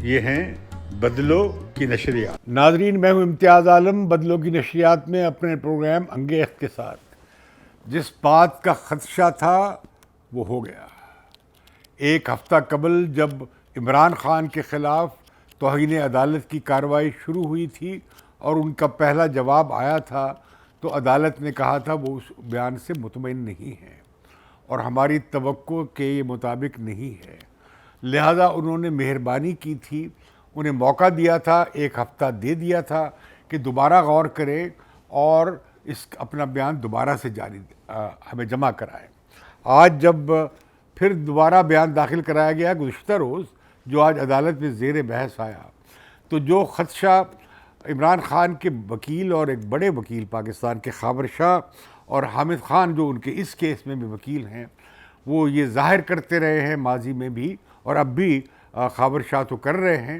یہ ہیں بدلو کی نشریات. ناظرین، میں ہوں امتیاز عالم. بدلو کی نشریات میں اپنے پروگرام انگیخت کے ساتھ. جس بات کا خدشہ تھا وہ ہو گیا. ایک ہفتہ قبل جب عمران خان کے خلاف توہین عدالت کی کارروائی شروع ہوئی تھی اور ان کا پہلا جواب آیا تھا تو عدالت نے کہا تھا وہ اس بیان سے مطمئن نہیں ہے اور ہماری توقع کے مطابق نہیں ہے. لہذا انہوں نے مہربانی کی تھی، انہیں موقع دیا تھا، ایک ہفتہ دے دیا تھا کہ دوبارہ غور کریں اور اپنا بیان دوبارہ سے ہمیں جمع کرائیں. آج جب پھر دوبارہ بیان داخل کرایا گیا گزشتہ روز، جو آج عدالت میں زیر بحث آیا، تو جو خدشہ عمران خان کے وکیل اور ایک بڑے وکیل پاکستان کے خاور شاہ اور حامد خان جو ان کے اس کیس میں بھی وکیل ہیں، وہ یہ ظاہر کرتے رہے ہیں ماضی میں بھی اور اب بھی خاور شاہ تو کر رہے ہیں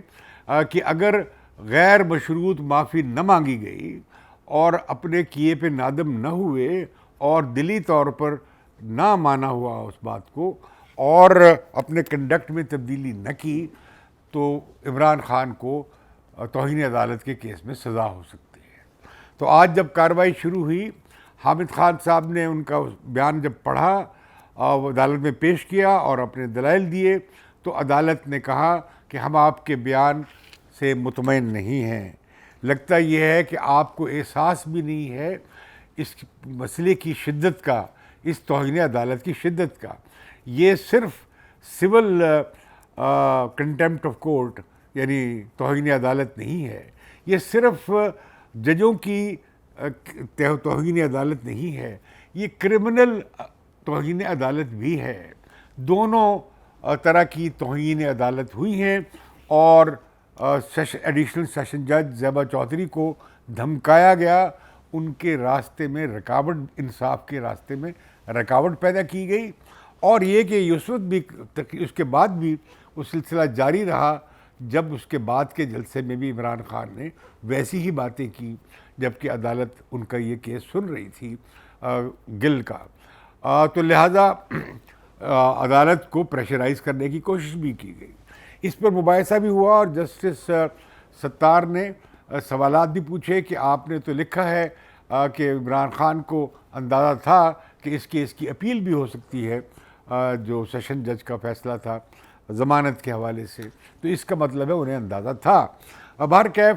کہ اگر غیر مشروط معافی نہ مانگی گئی اور اپنے کیے پہ نادم نہ ہوئے اور دلی طور پر نہ مانا ہوا اس بات کو اور اپنے کنڈکٹ میں تبدیلی نہ کی تو عمران خان کو توہین عدالت کے کیس میں سزا ہو سکتی ہے. تو آج جب کارروائی شروع ہوئی، حامد خان صاحب نے ان کا بیان جب پڑھا، عدالت میں پیش کیا اور اپنے دلائل دیے، تو عدالت نے کہا کہ ہم آپ کے بیان سے مطمئن نہیں ہیں. لگتا یہ ہے کہ آپ کو احساس بھی نہیں ہے اس مسئلے کی شدت کا، اس توہین عدالت کی شدت کا. یہ صرف سول کنٹیمپٹ آف کورٹ یعنی توہین عدالت نہیں ہے، یہ صرف ججوں کی توہین عدالت نہیں ہے، یہ کرمنل توہین عدالت بھی ہے. دونوں طرح کی توہین عدالت ہوئی ہیں اور ایڈیشنل سیشن جج زیبا چودھری کو دھمکایا گیا، ان کے راستے میں رکاوٹ، انصاف کے راستے میں رکاوٹ پیدا کی گئی. اور یہ کہ اس وقت بھی، اس کے بعد بھی وہ سلسلہ جاری رہا جب اس کے بعد کے جلسے میں بھی عمران خان نے ویسی ہی باتیں کی جبکہ عدالت ان کا یہ کیس سن رہی تھی گل کا. تو لہٰذا عدالت کو پریشرائز کرنے کی کوشش بھی کی گئی. اس پر مباحثہ بھی ہوا اور جسٹس ستار نے سوالات بھی پوچھے کہ آپ نے تو لکھا ہے کہ عمران خان کو اندازہ تھا کہ اس کیس کی اپیل بھی ہو سکتی ہے، جو سیشن جج کا فیصلہ تھا ضمانت کے حوالے سے، تو اس کا مطلب ہے انہیں اندازہ تھا. اب ہر کیف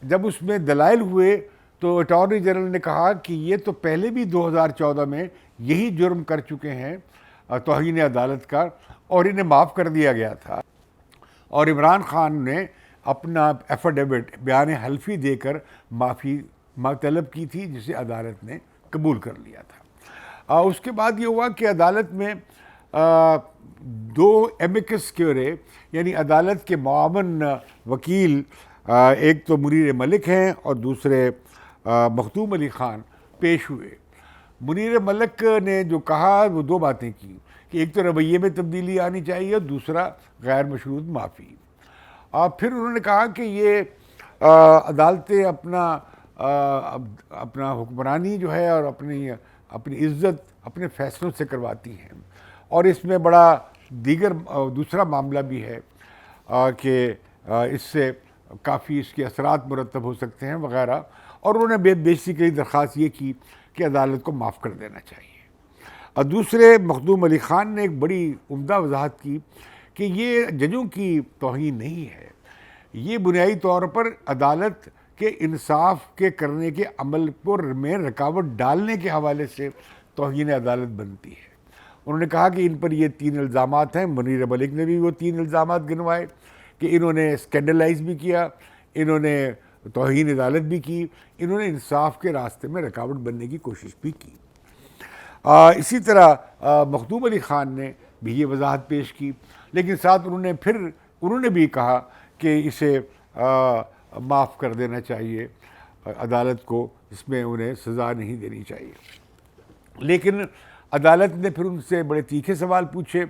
جب اس میں دلائل ہوئے تو اٹارنی جنرل نے کہا کہ یہ تو پہلے بھی 2014 میں یہی جرم کر چکے ہیں توہین عدالت کا اور انہیں معاف کر دیا گیا تھا. اور عمران خان نے اپنا ایفیڈیوٹ بیان حلفی دے کر معافی طلب کی تھی جسے عدالت نے قبول کر لیا تھا. اس کے بعد یہ ہوا کہ عدالت میں دو ایمکس کیورے یعنی عدالت کے معاون وکیل، ایک تو منیر ملک ہیں اور دوسرے مخدوم علی خان پیش ہوئے. منیر ملک نے جو کہا وہ دو باتیں کی کہ ایک تو رویے میں تبدیلی آنی چاہیے اور دوسرا غیر مشروط معافی. پھر انہوں نے کہا کہ یہ عدالتیں اپنا حکمرانی جو ہے اور اپنی عزت اپنے فیصلوں سے کرواتی ہیں اور اس میں بڑا دوسرا معاملہ بھی ہے کہ اس سے کافی اس کے اثرات مرتب ہو سکتے ہیں وغیرہ. اور انہوں نے بیسیکلی درخواست یہ کی کہ عدالت کو معاف کر دینا چاہیے. اور دوسرے مخدوم علی خان نے ایک بڑی عمدہ وضاحت کی کہ یہ ججوں کی توہین نہیں ہے، یہ بنیادی طور پر عدالت کے انصاف کے کرنے کے عمل پر میں رکاوٹ ڈالنے کے حوالے سے توہین عدالت بنتی ہے. انہوں نے کہا کہ ان پر یہ 3 الزامات ہیں. منیر ملک نے بھی وہ 3 الزامات گنوائے کہ انہوں نے اسکینڈلائز بھی کیا، انہوں نے توہین عدالت بھی کی، انہوں نے انصاف کے راستے میں رکاوٹ بننے کی کوشش بھی کی. اسی طرح مخدوم علی خان نے بھی یہ وضاحت پیش کی، لیکن ساتھ انہوں نے بھی کہا کہ اسے معاف کر دینا چاہیے عدالت کو، اس میں انہیں سزا نہیں دینی چاہیے. لیکن عدالت نے پھر ان سے بڑے تیکھے سوال پوچھے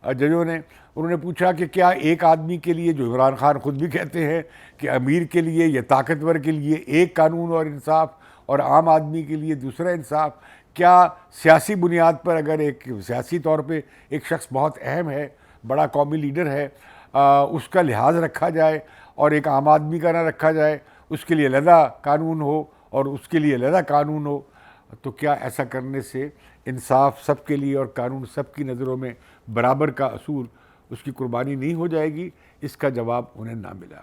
ججوں نے. انہوں نے پوچھا کہ کیا ایک آدمی کے لیے، جو عمران خان خود بھی کہتے ہیں کہ امیر کے لیے یا طاقتور کے لیے ایک قانون اور انصاف اور عام آدمی کے لیے دوسرا انصاف، کیا سیاسی بنیاد پر اگر ایک سیاسی طور پہ ایک شخص بہت اہم ہے، بڑا قومی لیڈر ہے، اس کا لحاظ رکھا جائے اور ایک عام آدمی کا نہ رکھا جائے، اس کے لیے علیحدہ قانون ہو اور اس کے لیے علیحدہ قانون ہو، تو کیا ایسا کرنے سے انصاف سب کے لیے اور قانون سب کی نظروں میں برابر کا اصول، اس کی قربانی نہیں ہو جائے گی؟ اس کا جواب انہیں نہ ملا۔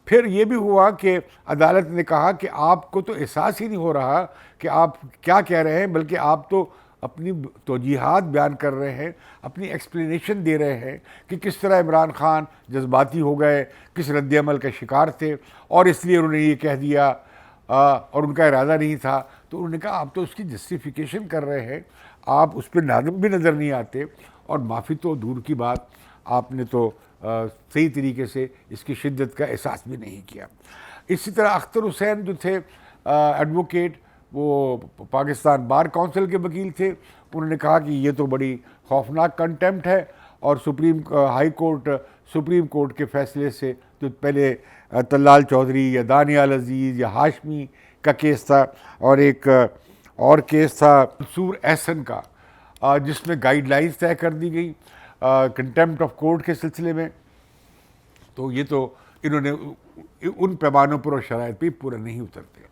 پھر یہ بھی ہوا کہ عدالت نے کہا کہ آپ کو تو احساس ہی نہیں ہو رہا کہ آپ کیا کہہ رہے ہیں، بلکہ آپ تو اپنی توجیحات بیان کر رہے ہیں، اپنی ایکسپلینیشن دے رہے ہیں کہ کس طرح عمران خان جذباتی ہو گئے، کس رد عمل کا شکار تھے، اور اس لیے انہوں نے یہ کہہ دیا اور ان کا ارادہ نہیں تھا۔ تو انہوں نے کہا آپ تو اس کی جسٹیفیکیشن کر رہے ہیں، آپ اس پہ نادم بھی نظر نہیں آتے، اور معافی تو دور کی بات، آپ نے تو صحیح طریقے سے اس کی شدت کا احساس بھی نہیں کیا۔ اسی طرح اختر حسین جو تھے ایڈوکیٹ، وہ پاکستان بار کونسل کے وکیل تھے، انہوں نے کہا کہ یہ تو بڑی خوفناک کنٹیمپٹ ہے، اور سپریم کورٹ کے فیصلے سے جو پہلے طلال چودھری یا دانیال عزیز یا ہاشمی کا کیس تھا، اور ایک اور کیس تھا منصور احسن کا، جس میں گائیڈ لائنز طے کر دی گئی کنٹیمپٹ آف کورٹ کے سلسلے میں، تو یہ تو انہوں نے ان پیمانوں پر اور شرائط پہ پورا نہیں اترتے۔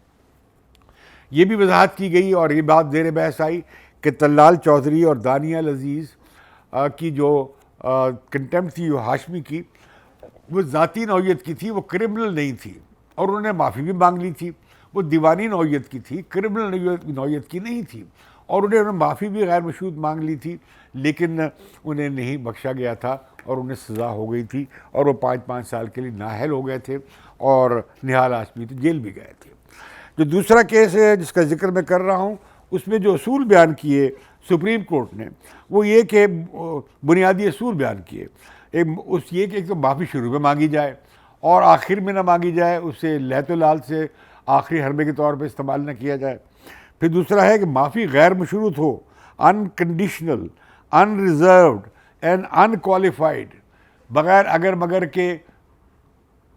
یہ بھی وضاحت کی گئی اور یہ بات زیر بحث آئی کہ طلال چودھری اور دانیال عزیز کی جو کنٹیمپٹ تھی وہ ہاشمی کی، وہ ذاتی نوعیت کی تھی، وہ کرمنل نہیں تھی، اور انہوں نے معافی بھی مانگ لی تھی۔ وہ دیوانی نوعیت کی تھی، کرمنل نوعیت کی نہیں تھی، اور انہیں معافی بھی غیر مشروط مانگ لی تھی، لیکن انہیں نہیں بخشا گیا تھا اور انہیں سزا ہو گئی تھی، اور وہ 5 سال کے لیے نااہل ہو گئے تھے، اور نہال ہاشمی تو جیل بھی گئے تھے۔ جو دوسرا کیس ہے جس کا ذکر میں کر رہا ہوں، اس میں جو اصول بیان کیے سپریم کورٹ نے، وہ یہ کہ بنیادی اصول بیان کیے، یہ کہ ایک تو معافی شروع میں مانگی جائے اور آخر میں نہ مانگی جائے، اسے لہت و لال سے آخری حربے کے طور پہ استعمال نہ کیا جائے۔ پھر دوسرا ہے کہ معافی غیر مشروط ہو، unconditional, unreserved and unqualified, بغیر اگر مگر کے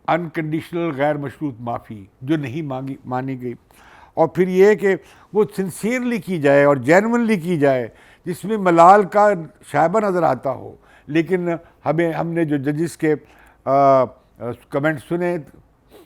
انکنڈیشنل غیر مشروط معافی جو نہیں مانی گئی۔ اور پھر یہ کہ وہ سنسیئرلی کی جائے اور جینونلی کی جائے، جس میں ملال کا شائبہ نظر آتا ہو، لیکن ہم نے جو ججز کے کمنٹ سنے،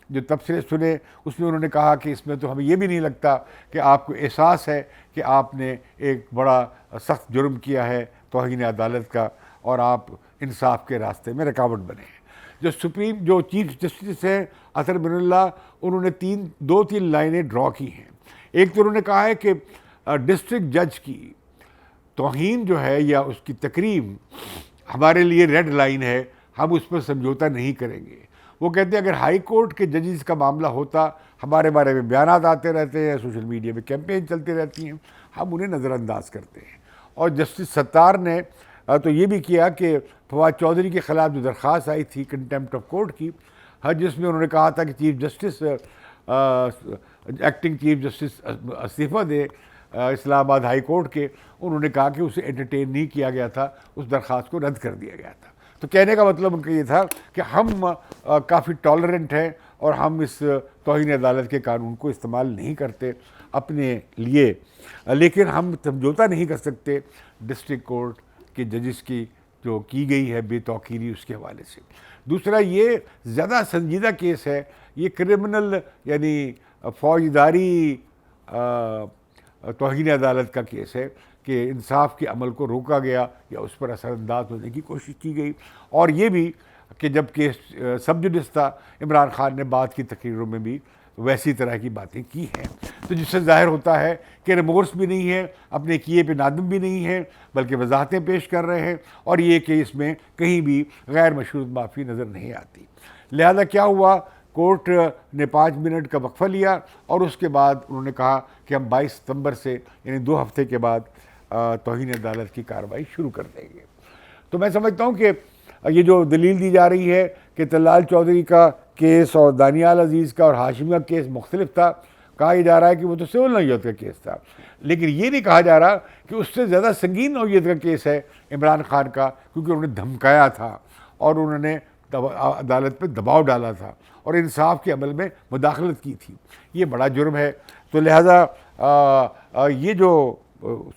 جو تبصرے سنے، اس میں انہوں نے کہا کہ اس میں تو ہمیں یہ بھی نہیں لگتا کہ آپ کو احساس ہے کہ آپ نے ایک بڑا سخت جرم کیا ہے توہین عدالت کا، اور آپ انصاف کے راستے میں رکاوٹ بنے ہیں۔ جو چیف جسٹس ہیں اطہر بن اللہ، انہوں نے 2-3 لائنیں ڈرا کی ہیں۔ ایک تو انہوں نے کہا ہے کہ ڈسٹرکٹ جج کی توہین جو ہے یا اس کی تکریم ہمارے لیے ریڈ لائن ہے، ہم اس پر سمجھوتہ نہیں کریں گے۔ وہ کہتے ہیں اگر ہائی کورٹ کے ججز کا معاملہ ہوتا، ہمارے بارے میں بیانات آتے رہتے ہیں، سوشل میڈیا پہ کیمپین چلتی رہتی ہیں، ہم انہیں نظر انداز کرتے ہیں۔ اور جسٹس ستار نے تو یہ بھی کیا کہ فواد چودھری کے خلاف جو درخواست آئی تھی کنٹیمپٹ آف کورٹ کی، جس میں انہوں نے کہا تھا کہ chief justice acting chief justice استعفیٰ دے اسلام آباد ہائی کورٹ کے، انہوں نے کہا کہ اسے انٹرٹین نہیں کیا گیا تھا، اس درخواست کو رد کر دیا گیا تھا۔ تو کہنے کا مطلب ان کا یہ تھا کہ ہم کافی ٹالرنٹ ہیں اور ہم اس توہین عدالت کے قانون کو استعمال نہیں کرتے اپنے لیے، لیکن ہم سمجھوتہ نہیں کر سکتے ڈسٹرکٹ کورٹ کے ججز کی جو کی گئی ہے بے توقیری اس کے حوالے سے۔ دوسرا یہ زیادہ سنجیدہ کیس ہے، یہ کرمنل یعنی فوجداری توہین عدالت کا کیس ہے کہ انصاف کے عمل کو روکا گیا یا اس پر اثر انداز ہونے کی کوشش کی گئی، اور یہ بھی کہ جب کیس سب جوڈس تھا، عمران خان نے بعد کی تقریروں میں بھی ویسی طرح کی باتیں کی ہیں، تو جس سے ظاہر ہوتا ہے کہ ریمورس بھی نہیں ہے، اپنے کیے پہ نادم بھی نہیں ہے، بلکہ وضاحتیں پیش کر رہے ہیں، اور یہ کہ اس میں کہیں بھی غیر مشروط معافی نظر نہیں آتی۔ لہذا کیا ہوا، کورٹ نے 5 منٹ کا وقفہ لیا، اور اس کے بعد انہوں نے کہا کہ ہم 22 ستمبر سے یعنی 2 ہفتے کے بعد توہین عدالت کی کارروائی شروع کر دیں گے۔ تو میں سمجھتا ہوں کہ یہ جو دلیل دی جا رہی ہے کہ طلال چودھری کا کیس اور دانیال عزیز کا اور ہاشمی کا کیس مختلف تھا، کہا یہ جا رہا ہے کہ وہ تو سول نوعیت کا کیس تھا، لیکن یہ نہیں کہا جا رہا کہ اس سے زیادہ سنگین نوعیت کا کیس ہے عمران خان کا، کیونکہ انہوں نے دھمکایا تھا اور انہوں نے عدالت پہ دباؤ ڈالا تھا اور انصاف کے عمل میں مداخلت کی تھی، یہ بڑا جرم ہے۔ تو لہٰذا یہ جو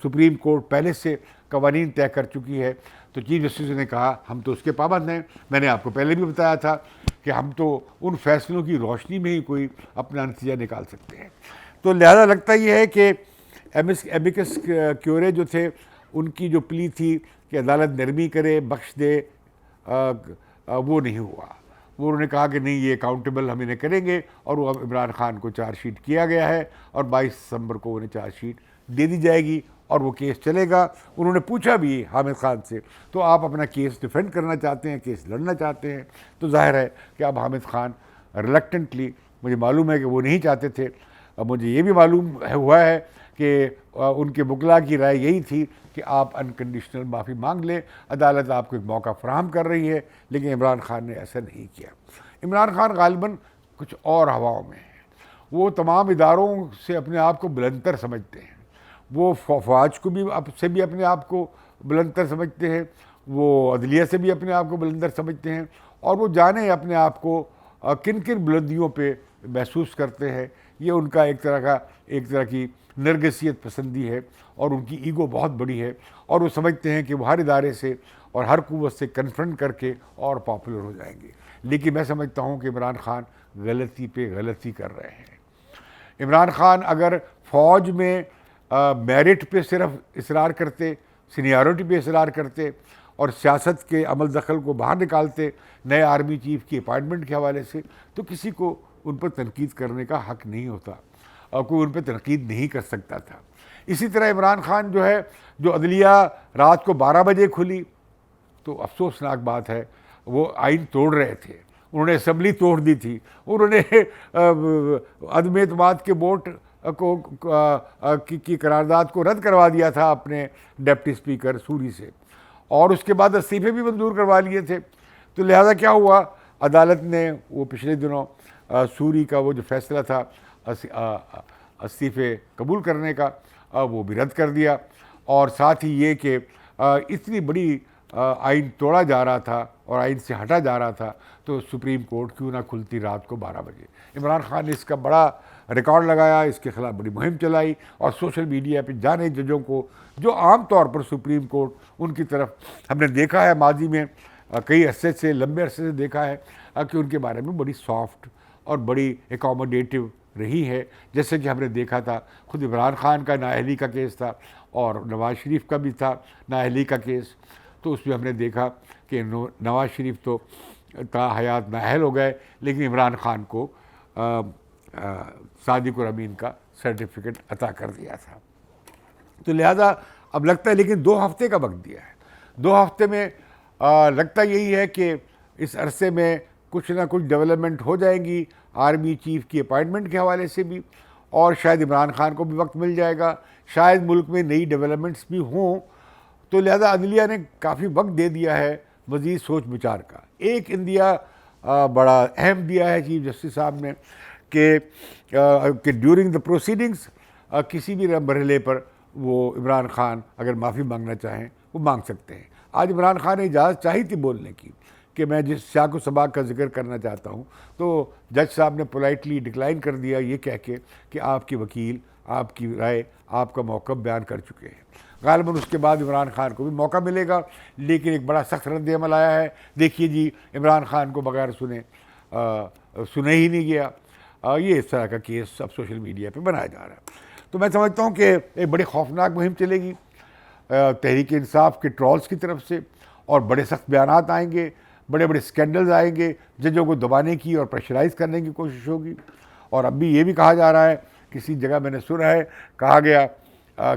سپریم کورٹ پہلے سے قوانین طے کر چکی ہے، تو چیف جسٹس نے کہا ہم تو اس کے پابند ہیں. میں نے آپ کو پہلے بھی بتایا تھا کہ ہم تو ان فیصلوں کی روشنی میں ہی کوئی اپنا نتیجہ نکال سکتے ہیں. تو لہذا لگتا یہ ہے کہ ایمکس کیورے جو تھے ان کی جو پلی تھی کہ عدالت نرمی کرے بخش دے, وہ نہیں ہوا. وہ انہوں نے کہا کہ نہیں, یہ اکاؤنٹیبل ہم انہیں کریں گے, اور وہ اب عمران خان کو چارج شیٹ کیا گیا ہے اور 22 دسمبر کو انہیں چارج شیٹ دے دی جائے گی اور وہ کیس چلے گا. انہوں نے پوچھا بھی حامد خان سے, تو آپ اپنا کیس ڈیفینڈ کرنا چاہتے ہیں, کیس لڑنا چاہتے ہیں, تو ظاہر ہے کہ اب حامد خان ریلکٹنٹلی, مجھے معلوم ہے کہ وہ نہیں چاہتے تھے, اب مجھے یہ بھی معلوم ہوا ہے کہ ان کے وکلاء کی رائے یہی تھی کہ آپ انکنڈیشنل معافی مانگ لیں, عدالت آپ کو ایک موقع فراہم کر رہی ہے. لیکن عمران خان نے ایسا نہیں کیا. عمران خان غالباً کچھ اور ہواؤں میں ہیں. وہ تمام اداروں سے اپنے آپ کو بلندتر سمجھتے ہیں. وہ فوج کو بھی سے بھی اپنے آپ کو بلندتر سمجھتے ہیں, وہ عدلیہ سے بھی اپنے آپ کو بلندر سمجھتے ہیں, اور وہ جانے اپنے آپ کو کن کن بلندیوں پہ محسوس کرتے ہیں. یہ ان کا ایک طرح کی نرگسیت پسندی ہے, اور ان کی ایگو بہت بڑی ہے, اور وہ سمجھتے ہیں کہ وہ ہر ادارے سے اور ہر قوت سے کنفرنٹ کر کے اور پاپولر ہو جائیں گے. لیکن میں سمجھتا ہوں کہ عمران خان غلطی پہ غلطی کر رہے ہیں. عمران خان اگر فوج میں میرٹ پہ صرف اصرار کرتے, سینیارٹی پہ اصرار کرتے, اور سیاست کے عمل دخل کو باہر نکالتے نئے آرمی چیف کی اپائنٹمنٹ کے حوالے سے, تو کسی کو ان پر تنقید کرنے کا حق نہیں ہوتا, اور کوئی ان پہ تنقید نہیں کر سکتا تھا. اسی طرح عمران خان جو ہے, جو عدلیہ رات کو 12 بجے کھلی, تو افسوسناک بات ہے وہ آئین توڑ رہے تھے, انہوں نے اسمبلی توڑ دی تھی, انہوں نے عدم اعتماد کے ووٹ کی قرارداد کو رد کروا دیا تھا اپنے ڈپٹی اسپیکر سوری سے, اور اس کے بعد استعفے بھی منظور کروا لیے تھے. تو لہذا کیا ہوا, عدالت نے وہ پچھلے دنوں سوری کا وہ جو فیصلہ تھا استعفے قبول کرنے کا, وہ بھی رد کر دیا. اور ساتھ ہی یہ کہ اتنی بڑی آئین توڑا جا رہا تھا اور آئین سے ہٹا جا رہا تھا, تو سپریم کورٹ کیوں نہ کھلتی رات کو 12 بجے. عمران خان نے اس کا بڑا ریکارڈ لگایا, اس کے خلاف بڑی مہم چلائی, اور سوشل میڈیا پہ جانے ججوں کو, جو عام طور پر سپریم کورٹ ان کی طرف ہم نے دیکھا ہے ماضی میں کئی عرصے سے, لمبے عرصے سے دیکھا ہے کہ ان کے بارے میں بڑی سافٹ اور بڑی اکوموڈیٹو رہی ہے. جیسے کہ ہم نے دیکھا تھا خود عمران خان کا نااہلی کا کیس تھا, اور نواز شریف کا بھی تھا نااہلی کا کیس, تو اس میں ہم نے دیکھا کہ نواز شریف تو تا حیات نااہل ہو گئے, لیکن عمران خان کو صادق الامین کا سرٹیفکیٹ عطا کر دیا تھا. تو لہذا اب لگتا ہے, لیکن 2 ہفتے کا وقت دیا ہے, 2 ہفتے میں لگتا یہی ہے کہ اس عرصے میں کچھ نہ کچھ ڈیولپمنٹ ہو جائیں گی آرمی چیف کی اپائنٹمنٹ کے حوالے سے بھی, اور شاید عمران خان کو بھی وقت مل جائے گا, شاید ملک میں نئی ڈیولپمنٹس بھی ہوں. تو لہذا عدلیہ نے کافی وقت دے دیا ہے مزید سوچ بچار کا. ایک اندیا بڑا اہم دیا ہے چیف جسٹس صاحب نے کہ ڈیورنگ دا پروسیڈنگس کسی بھی مرحلے پر وہ عمران خان اگر معافی مانگنا چاہیں وہ مانگ سکتے ہیں. آج عمران خان نے اجازت چاہی تھی بولنے کی کہ میں جس سیاق و سباق کا ذکر کرنا چاہتا ہوں, تو جج صاحب نے پولائٹلی ڈکلائن کر دیا, یہ کہہ کے کہ آپ کے وکیل آپ کی رائے, آپ کا موقف بیان کر چکے ہیں. غالباً اس کے بعد عمران خان کو بھی موقع ملے گا, لیکن ایک بڑا سخت رد عمل آیا ہے. دیکھیے جی, عمران خان کو بغیر سنے ہی نہیں گیا. یہ اس طرح کا کیس اب سوشل میڈیا پہ بنایا جا رہا ہے. تو میں سمجھتا ہوں کہ ایک بڑی خوفناک مہم چلے گی تحریک انصاف کے ٹرولز کی طرف سے, اور بڑے سخت بیانات آئیں گے, بڑے بڑے اسکینڈلز آئیں گے, ججوں کو دبانے کی اور پریشرائز کرنے کی کوشش ہوگی. اور اب بھی یہ بھی کہا جا رہا ہے, کسی جگہ میں نے سنا ہے, کہا گیا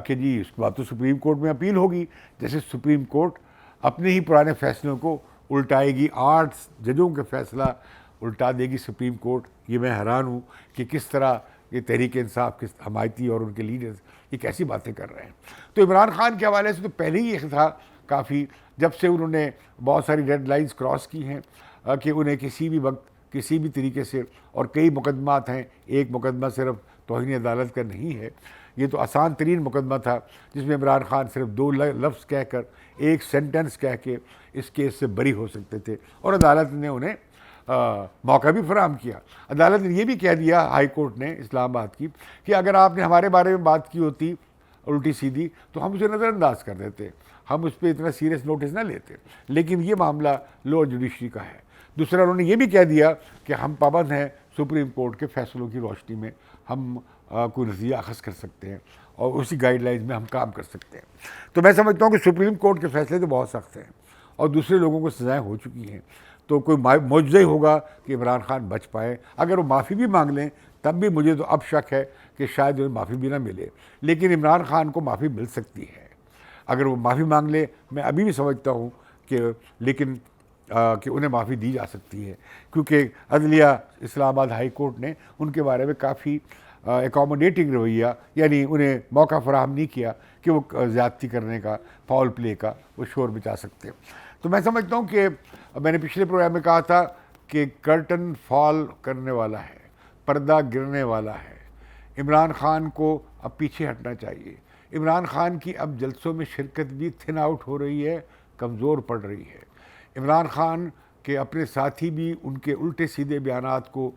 کہ جی اس کے بعد تو سپریم کورٹ میں اپیل ہوگی, جیسے سپریم کورٹ اپنے ہی پرانے فیصلوں کو الٹائے گی, 8 ججوں کے فیصلہ الٹا دے گی سپریم کورٹ. یہ میں حیران ہوں کہ کس طرح یہ تحریک انصاف کے حمایتی اور ان کے لیڈرز یہ کیسی باتیں کر رہے ہیں. تو عمران خان کے حوالے سے تو پہلے ہی یہ تھا کافی, جب سے انہوں نے بہت ساری ریڈ لائنز کراس کی ہیں کہ انہیں کسی بھی وقت کسی بھی طریقے سے, اور کئی مقدمات ہیں, ایک مقدمہ صرف توہین عدالت کا نہیں ہے, یہ تو آسان ترین مقدمہ تھا جس میں عمران خان صرف 2 لفظ کہہ کر, ایک سینٹنس کہہ کے اس کیس سے بری ہو سکتے تھے, اور عدالت نے انہیں موقع بھی فراہم کیا. عدالت نے یہ بھی کہہ دیا, ہائی کورٹ نے اسلام آباد کی, کہ اگر آپ نے ہمارے بارے میں بات کی ہوتی الٹی سیدھی تو ہم اسے نظر انداز کر دیتے. ہم اس پہ اتنا سیریس نوٹس نہ لیتے، لیکن یہ معاملہ لوور جوڈیشری کا ہے۔ دوسرا انہوں نے یہ بھی کہہ دیا کہ ہم پابند ہیں سپریم کورٹ کے فیصلوں کی روشنی میں ہم کوئی نتیجہ اخذ کر سکتے ہیں اور اسی گائیڈ لائنز میں ہم کام کر سکتے ہیں۔ تو میں سمجھتا ہوں کہ سپریم کورٹ کے فیصلے تو بہت سخت ہیں اور دوسرے لوگوں کو سزائیں ہو چکی ہیں، تو کوئی معجزہ ہی ہوگا کہ عمران خان بچ پائے۔ اگر وہ معافی بھی مانگ لیں تب بھی مجھے تو اب شک ہے کہ شاید انہیں معافی بھی نہ ملے، لیکن عمران خان کو معافی مل سکتی ہے اگر وہ معافی مانگ لے۔ میں ابھی بھی سمجھتا ہوں کہ لیکن کہ انہیں معافی دی جا سکتی ہے، کیونکہ عدلیہ اسلام آباد ہائی کورٹ نے ان کے بارے میں کافی اکاموڈیٹنگ رویہ، یعنی انہیں موقع فراہم نہیں کیا کہ وہ زیادتی کرنے کا، فاؤل پلے کا وہ شور بچا سکتے ہیں۔ تو میں سمجھتا ہوں کہ میں نے پچھلے پروگرام میں کہا تھا کہ کرٹن فال کرنے والا ہے، پردہ گرنے والا ہے۔ عمران خان کو اب پیچھے ہٹنا چاہیے۔ عمران خان کی اب جلسوں میں شرکت بھی تھن آؤٹ ہو رہی ہے، کمزور پڑ رہی ہے۔ عمران خان کے اپنے ساتھی بھی ان کے الٹے سیدھے بیانات کو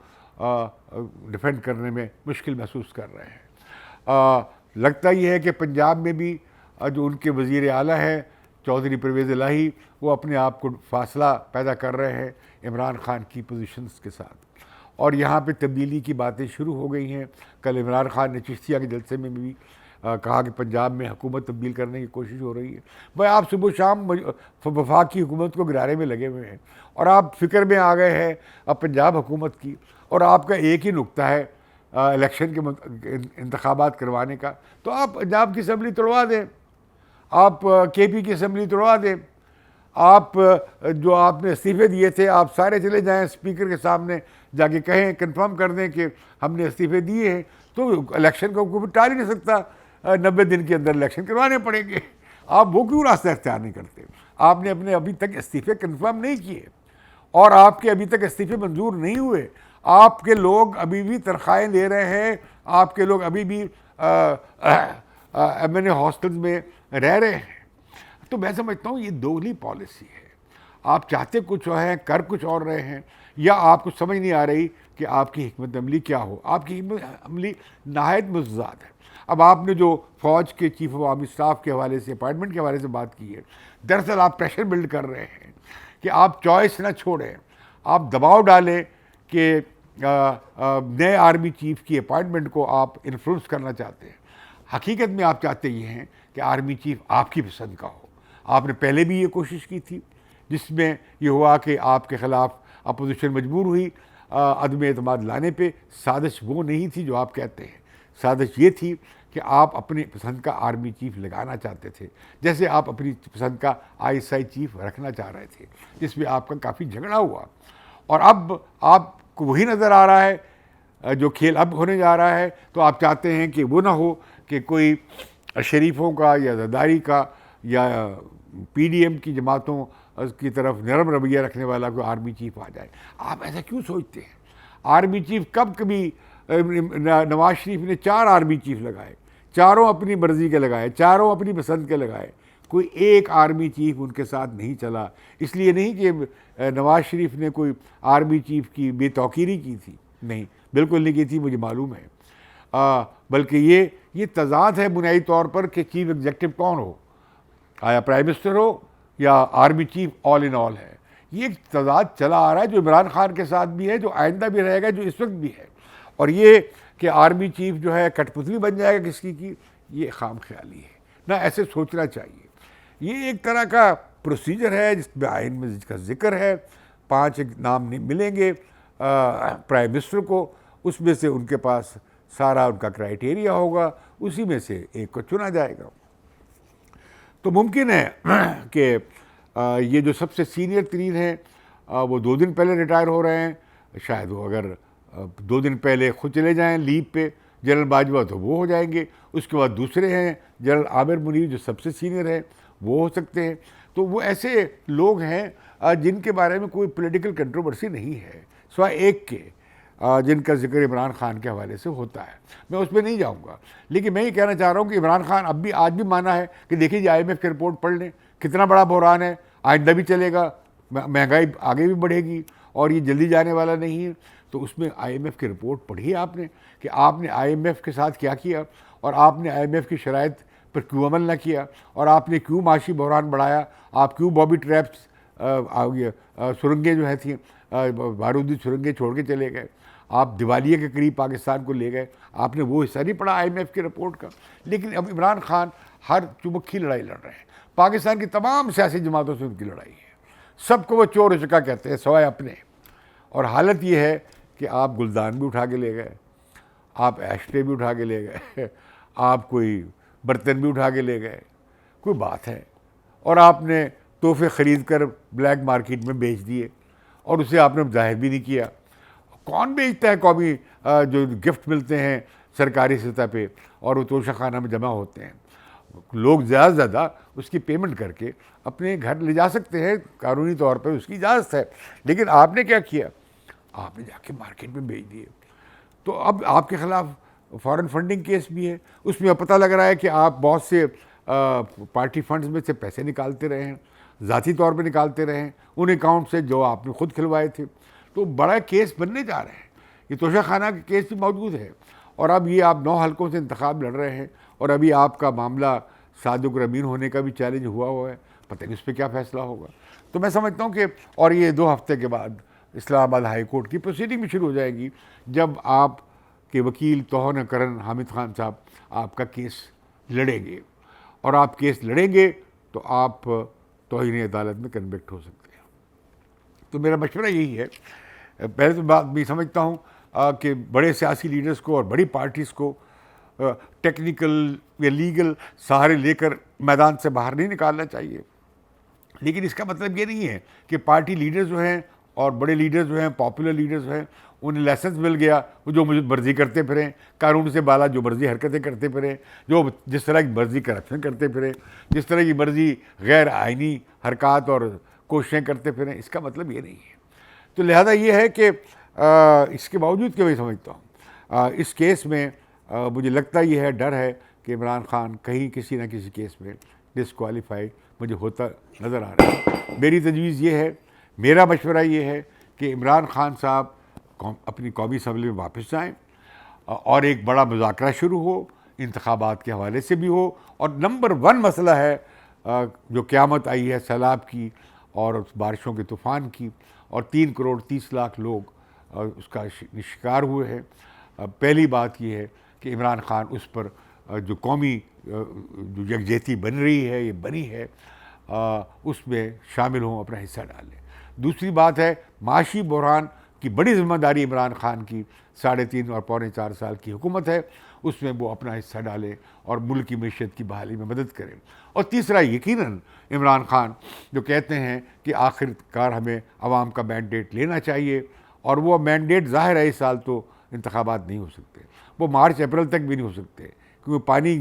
ڈیفینڈ کرنے میں مشکل محسوس کر رہے ہیں۔ لگتا یہ ہے کہ پنجاب میں بھی جو ان کے وزیر اعلیٰ ہیں چودھری پرویز الہی، وہ اپنے آپ کو فاصلہ پیدا کر رہے ہیں عمران خان کی پوزیشنز کے ساتھ، اور یہاں پہ تبدیلی کی باتیں شروع ہو گئی ہیں۔ کل عمران خان نے چشتیہ کے جلسے میں بھی کہا کہ پنجاب میں حکومت تبدیل کرنے کی کوشش ہو رہی ہے۔ بھائی آپ صبح شام وفاق کی حکومت کو گرارے میں لگے ہوئے ہیں اور آپ فکر میں آ گئے ہیں اب پنجاب حکومت کی، اور آپ کا ایک ہی نقطہ ہے الیکشن کے انتخابات کروانے کا، تو آپ پنجاب کی اسمبلی توڑوا دیں، آپ کے پی کی اسمبلی توڑوا دیں، آپ جو آپ نے استعفے دیے تھے آپ سارے چلے جائیں اسپیکر کے سامنے جا کے کہیں، کنفرم کر دیں کہ ہم نے استعفے دیے ہیں، تو الیکشن کو کوئی ٹال ہی نہیں سکتا، 90 دن کے اندر الیکشن کروانے پڑیں گے۔ آپ وہ کیوں راستہ اختیار نہیں کرتے؟ آپ نے اپنے ابھی تک استعفے کنفرم نہیں کیے، اور آپ کے ابھی تک استعفے منظور نہیں ہوئے، آپ کے لوگ ابھی بھی تنخواہیں دے رہے ہیں، آپ کے لوگ ابھی بھی ایم این اے ہاسٹلز میں رہ رہے ہیں۔ تو میں سمجھتا ہوں یہ دوگلی پالیسی ہے، آپ چاہتے کچھ ہیں کر کچھ اور رہے ہیں، یا آپ کو سمجھ نہیں آ رہی کہ آپ کی حکمت عملی کیا ہو۔ آپ کی حکمت عملی نہایت متضاد ہے۔ اب آپ نے جو فوج کے چیف آف آرمی اسٹاف کے حوالے سے، اپائنٹمنٹ کے حوالے سے بات کی ہے، دراصل آپ پریشر بلڈ کر رہے ہیں کہ آپ چوائس نہ چھوڑیں، آپ دباؤ ڈالیں کہ نئے آرمی چیف کی اپائنٹمنٹ کو آپ انفلوئنس کرنا چاہتے ہیں۔ حقیقت میں آپ چاہتے یہ ہیں کہ آرمی چیف آپ کی پسند کا ہو۔ آپ نے پہلے بھی یہ کوشش کی تھی، جس میں یہ ہوا کہ آپ کے خلاف اپوزیشن مجبور ہوئی عدم اعتماد لانے پہ۔ سازش وہ نہیں تھی جو آپ کہتے ہیں، سازش یہ تھی کہ آپ اپنی پسند کا آرمی چیف لگانا چاہتے تھے، جیسے آپ اپنی پسند کا آئی ایس آئی چیف رکھنا چاہ رہے تھے، جس میں آپ کا کافی جھگڑا ہوا، اور اب آپ کو وہی نظر آ رہا ہے جو کھیل اب ہونے جا رہا ہے۔ تو آپ چاہتے ہیں کہ وہ نہ ہو کہ کوئی شریفوں کا یا زرداری کا یا پی ڈی ایم کی جماعتوں کی طرف نرم رویہ رکھنے والا کوئی آرمی چیف آ جائے۔ آپ ایسا کیوں سوچتے ہیں؟ آرمی چیف کبھی نواز شریف نے 4 آرمی چیف لگائے، چاروں اپنی مرضی کے لگائے، چاروں اپنی پسند کے لگائے، کوئی ایک آرمی چیف ان کے ساتھ نہیں چلا۔ اس لیے نہیں کہ نواز شریف نے کوئی آرمی چیف کی بے توقیری کی تھی، نہیں، بالکل نہیں کی تھی، مجھے معلوم ہے، بلکہ یہ تضاد ہے بنیادی طور پر کہ چیف ایگزیکٹو کون ہو، آیا پرائم منسٹر ہو یا آرمی چیف آل ان آل ہے۔ یہ ایک تضاد چلا آ رہا ہے جو عمران خان کے ساتھ بھی ہے، جو آئندہ بھی رہے گا، جو اس وقت بھی ہے، اور یہ کہ آرمی چیف جو ہے کٹ پتلی بن جائے گا کسی کی، یہ خام خیالی ہے، نہ ایسے سوچنا چاہیے۔ یہ ایک طرح کا پروسیجر ہے جس میں آئین میں جس کا ذکر ہے، 5 نام ملیں گے پرائم منسٹر کو، اس میں سے ان کے پاس سارا ان کا کرائیٹیریا ہوگا، اسی میں سے ایک کو چنا جائے گا۔ تو ممکن ہے کہ یہ جو سب سے سینئر ترین ہیں وہ 2 دن پہلے ریٹائر ہو رہے ہیں، شاید وہ اگر 2 دن پہلے خود چلے جائیں لیو پہ، جنرل باجوہ تو وہ ہو جائیں گے، اس کے بعد دوسرے ہیں جنرل عامر منیر جو سب سے سینئر ہیں، وہ ہو سکتے ہیں۔ تو وہ ایسے لوگ ہیں جن کے بارے میں کوئی پولیٹیکل کنٹروورسی نہیں ہے سوائے ایک کے، جن کا ذکر عمران خان کے حوالے سے ہوتا ہے، میں اس میں نہیں جاؤں گا۔ لیکن میں یہ کہنا چاہ رہا ہوں کہ عمران خان اب بھی آج بھی مانا ہے کہ دیکھیے جی آئی ایم ایف کی رپورٹ پڑھ لیں، کتنا بڑا بحران ہے، آئندہ بھی چلے گا، مہنگائی آگے بھی بڑھے گی اور یہ جلدی جانے والا نہیں ہے۔ تو اس میں آئی ایم ایف کی رپورٹ پڑھی آپ نے کہ آپ نے آئی ایم ایف کے ساتھ کیا کیا، اور آپ نے آئی ایم ایف کی شرائط پر کیوں عمل نہ کیا، اور آپ نے کیوں معاشی بحران بڑھایا، آپ کیوں بابی ٹریپس سرنگیں جو ہے تھیں بارودی سرنگیں چھوڑ کے چلے گئے، آپ دیوالیے کے قریب پاکستان کو لے گئے، آپ نے وہ حصہ نہیں پڑھا آئی ایم ایف کی رپورٹ کا. لیکن اب عمران خان ہر چمکھی لڑائی لڑ رہے ہیں، پاکستان کی تمام سیاسی جماعتوں سے ان کی لڑائی ہے، سب کو وہ چور و چکا کہتے ہیں سوائے اپنے. اور حالت یہ ہے کہ آپ گلدان بھی اٹھا کے لے گئے، آپ ایشٹرے بھی اٹھا کے لے گئے، آپ کوئی برتن بھی اٹھا کے لے گئے، کوئی بات ہے. اور آپ نے تحفے خرید کر بلیک مارکیٹ میں بیچ دیے، اور اسے آپ نے ظاہر بھی نہیں کیا. کون بیچتا ہے قومی جو گفٹ ملتے ہیں سرکاری سطح پہ اور وہ توشہ خانہ میں جمع ہوتے ہیں؟ لوگ زیادہ سے زیادہ اس کی پیمنٹ کر کے اپنے گھر لے جا سکتے ہیں، قانونی طور پر اس کی اجازت ہے. لیکن آپ نے کیا کیا؟ آپ نے جا کے مارکیٹ میں بیچ دیے. تو اب آپ کے خلاف فارن فنڈنگ کیس بھی ہے، اس میں پتہ لگ رہا ہے کہ آپ بہت سے پارٹی فنڈز میں سے پیسے نکالتے رہے ہیں، ذاتی طور پہ نکالتے رہے ہیں ان اکاؤنٹ سے جو آپ نے خود کھلوائے تھے. تو بڑا کیس بننے جا رہے ہیں، یہ توشہ خانہ کا کیس بھی موجود ہے. اور اب یہ آپ 9 حلقوں سے انتخاب لڑ رہے ہیں، اور ابھی آپ کا معاملہ صادق الامین ہونے کا بھی چیلنج ہوا ہے، پتہ نہیں اس پہ کیا فیصلہ ہوگا. تو میں سمجھتا ہوں کہ اور یہ 2 ہفتے کے بعد اسلام آباد ہائی کورٹ کی پروسیڈنگ بھی شروع ہو جائے گی، جب آپ کے وکیل توہین کرن حامد خان صاحب آپ کا کیس لڑیں گے، اور آپ کیس لڑیں گے تو آپ توہین عدالت میں کنوکٹ ہو سکتے ہیں. تو میرا مشورہ یہی ہے، پہلے تو بات میں سمجھتا ہوں کہ بڑے سیاسی لیڈرز کو اور بڑی پارٹیز کو ٹیکنیکل یا لیگل سہارے لے کر میدان سے باہر نہیں نکالنا چاہیے. لیکن اس کا مطلب یہ نہیں ہے کہ پارٹی لیڈر جو ہیں اور بڑے لیڈر جو ہیں، پاپولر لیڈر جو ہیں، انہیں لائسنس مل گیا وہ جو مجھے مرضی کرتے پھریں، قانون سے بالا جو مرضی حرکتیں کرتے پھریں، جو جس طرح کی مرضی کرپشن کرتے پھریں، جس طرح کی مرضی غیر آئینی حرکات اور کوششیں کرتے پھریں. اس کا مطلب یہ نہیں ہے. تو لہذا یہ ہے کہ اس کے باوجود کہ میں سمجھتا ہوں اس کیس میں مجھے لگتا یہ ہے، ڈر ہے کہ عمران خان کہیں کسی نہ کسی کیس میں ڈسکوالیفائی مجھے ہوتا نظر آ رہا ہے. میری تجویز یہ ہے، میرا مشورہ یہ ہے کہ عمران خان صاحب اپنی قومی اسمبلی میں واپس جائیں، اور ایک بڑا مذاکرہ شروع ہو، انتخابات کے حوالے سے بھی ہو. اور نمبر 1 مسئلہ ہے جو قیامت آئی ہے سیلاب کی اور بارشوں کے طوفان کی، اور 3 کروڑ 30 لاکھ لوگ اس کا شکار ہوئے ہیں. پہلی بات یہ ہے کہ عمران خان اس پر جو قومی جو یکجہتی بن رہی ہے، یہ بنی ہے، اس میں شامل ہوں، اپنا حصہ ڈالیں. دوسری بات ہے معاشی بحران کی بڑی ذمہ داری عمران خان کی 3.5 اور پونے 4 سال کی حکومت ہے، اس میں وہ اپنا حصہ ڈالیں اور ملک کی معیشت کی بحالی میں مدد کریں. اور تیسرا یقیناً عمران خان جو کہتے ہیں کہ آخر کار ہمیں عوام کا مینڈیٹ لینا چاہیے، اور وہ مینڈیٹ ظاہر ہے اس سال تو انتخابات نہیں ہو سکتے، وہ مارچ اپریل تک بھی نہیں ہو سکتے، کیونکہ پانی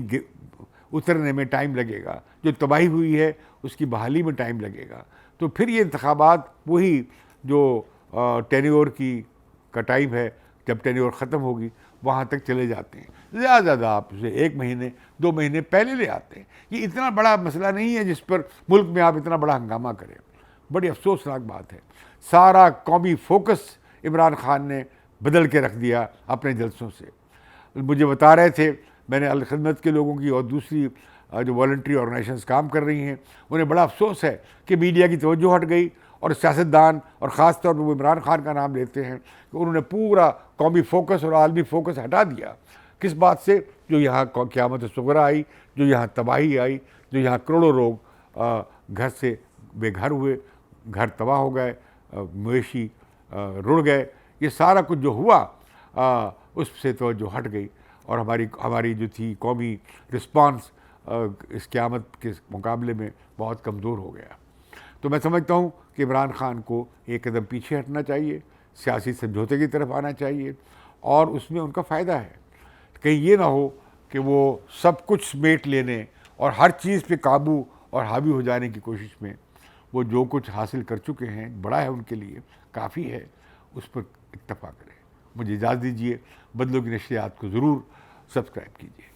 اترنے میں ٹائم لگے گا، جو تباہی ہوئی ہے اس کی بحالی میں ٹائم لگے گا. تو پھر یہ انتخابات وہی جو ٹینیور کا ٹائم ہے، جب ٹینیور ختم ہوگی وہاں تک چلے جاتے ہیں. زیادہ سے زیادہ آپ اسے 1 مہینے 2 مہینے پہلے لے آتے ہیں. یہ اتنا بڑا مسئلہ نہیں ہے جس پر ملک میں آپ اتنا بڑا ہنگامہ کریں. بڑی افسوسناک بات ہے، سارا قومی فوکس عمران خان نے بدل کے رکھ دیا اپنے جلسوں سے. مجھے بتا رہے تھے، میں نے الخدمت کے لوگوں کی اور دوسری جو والنٹری آرگنائزیشنز کام کر رہی ہیں، انہیں بڑا افسوس ہے کہ میڈیا کی توجہ ہٹ گئی، اور سیاستدان اور خاص طور پر وہ عمران خان کا نام لیتے ہیں کہ انہوں نے پورا قومی فوکس اور عالمی فوکس ہٹا دیا. کس بات سے؟ جو یہاں قیامت صغری آئی، جو یہاں تباہی آئی، جو یہاں کروڑوں لوگ گھر سے بے گھر ہوئے، گھر تباہ ہو گئے، مویشی رڑ گئے. یہ سارا کچھ جو ہوا اس سے توجہ ہٹ گئی، اور ہماری جو تھی قومی رسپانس اس قیامت کے مقابلے میں بہت کمزور ہو گیا. تو میں سمجھتا ہوں کہ عمران خان کو ایک قدم پیچھے ہٹنا چاہیے، سیاسی سمجھوتے کی طرف آنا چاہیے، اور اس میں ان کا فائدہ ہے. کہیں یہ نہ ہو کہ وہ سب کچھ سمیٹ لینے اور ہر چیز پہ قابو اور حاوی ہو جانے کی کوشش میں وہ جو کچھ حاصل کر چکے ہیں بڑا ہے ان کے لیے، کافی ہے، اس پر اکتفا کریں. مجھے اجازت دیجیے، بدلوں کی نشریات کو ضرور سبسکرائب کیجیے.